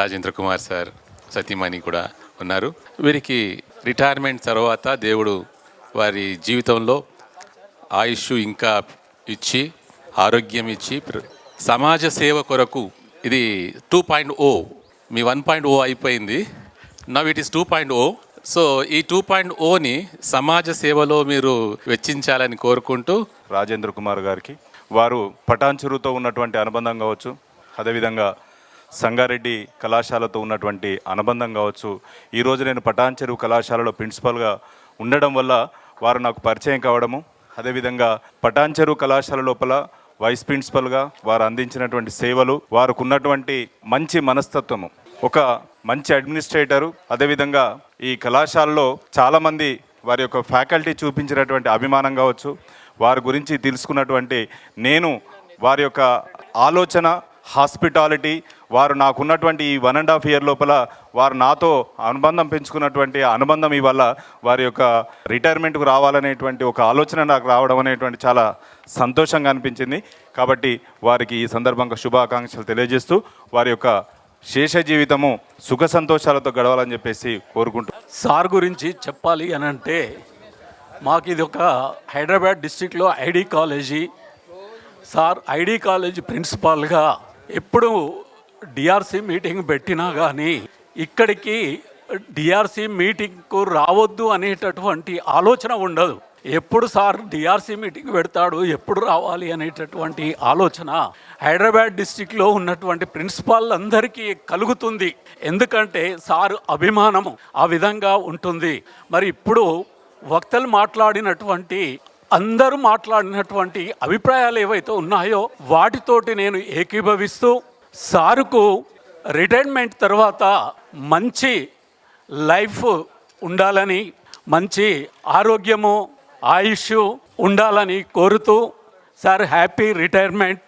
Rajendra Kumar sir సతీమణి కూడా ఉన్నారు. వీరికి రిటైర్మెంట్ తర్వాత దేవుడు వారి జీవితంలో ఆయుష్ ఇంకా ఇచ్చి ఆరోగ్యం ఇచ్చి సమాజ సేవ కొరకు ఇది 2.0, మీ 1.0 అయిపోయింది, నవ్ ఇట్ ఈస్ 2.0. సో ఈ 2.0ని సమాజ సేవలో మీరు వెచ్చించాలని కోరుకుంటూ రాజేంద్ర కుమార్ గారికి వారు పటాన్చెరుతో ఉన్నటువంటి అనుబంధం కావచ్చు, అదేవిధంగా సంగారెడ్డి కళాశాలతో ఉన్నటువంటి అనుబంధం కావచ్చు. ఈరోజు నేను పటాన్చెరు కళాశాలలో ప్రిన్సిపల్గా ఉండడం వల్ల వారు నాకు పరిచయం కావడము, అదేవిధంగా పటాన్చెరు కళాశాల లోపల వైస్ ప్రిన్సిపల్గా వారు అందించినటువంటి సేవలు, వారికి ఉన్నటువంటి మంచి మనస్తత్వము, ఒక మంచి అడ్మినిస్ట్రేటరు, అదేవిధంగా ఈ కళాశాలలో చాలామంది వారి యొక్క ఫ్యాకల్టీ చూపించినటువంటి అభిమానం కావచ్చు, వారి గురించి తెలుసుకున్నటువంటి నేను వారి యొక్క ఆలోచన, హాస్పిటాలిటీ, వారు నాకున్నటువంటి ఈ 1.5 year లోపల వారు నాతో అనుబంధం పెంచుకున్నటువంటి అనుబంధం ఇవల్ల వారి యొక్క రిటైర్మెంట్కు రావాలనేటువంటి ఒక ఆలోచన నాకు రావడం అనేటువంటి చాలా సంతోషంగా అనిపించింది. కాబట్టి వారికి ఈ సందర్భంగా శుభాకాంక్షలు తెలియజేస్తూ వారి యొక్క శేష జీవితము సుఖ సంతోషాలతో గడవాలని చెప్పేసి కోరుకుంటూ, సార్ గురించి చెప్పాలి అని అంటే మాకు ఇది ఒక హైదరాబాద్ డిస్ట్రిక్ట్లో ID college. Sir ID college ప్రిన్సిపాల్గా ఎప్పుడు డిఆర్సి మీటింగ్ పెట్టినా కానీ ఇక్కడికి డిఆర్సి మీటింగ్కు రావద్దు అనేటటువంటి ఆలోచన ఉండదు. ఎప్పుడు సార్ డిఆర్సి మీటింగ్ పెడతాడు, ఎప్పుడు రావాలి అనేటటువంటి ఆలోచన హైదరాబాద్ డిస్టిక్లో ఉన్నటువంటి ప్రిన్సిపాల్ అందరికీ కలుగుతుంది. ఎందుకంటే సార్ అభిమానము ఆ విధంగా ఉంటుంది. మరి ఇప్పుడు వక్తలు మాట్లాడినటువంటి అందరూ మాట్లాడినటువంటి అభిప్రాయాలు ఏవైతే ఉన్నాయో వాటితోటి నేను ఏకీభవిస్తూ సారుకు రిటైర్మెంట్ తర్వాత మంచి లైఫ్ ఉండాలని, మంచి ఆరోగ్యము, ఆయుష్ ఉండాలని కోరుతూ సార్ హ్యాపీ రిటైర్మెంట్.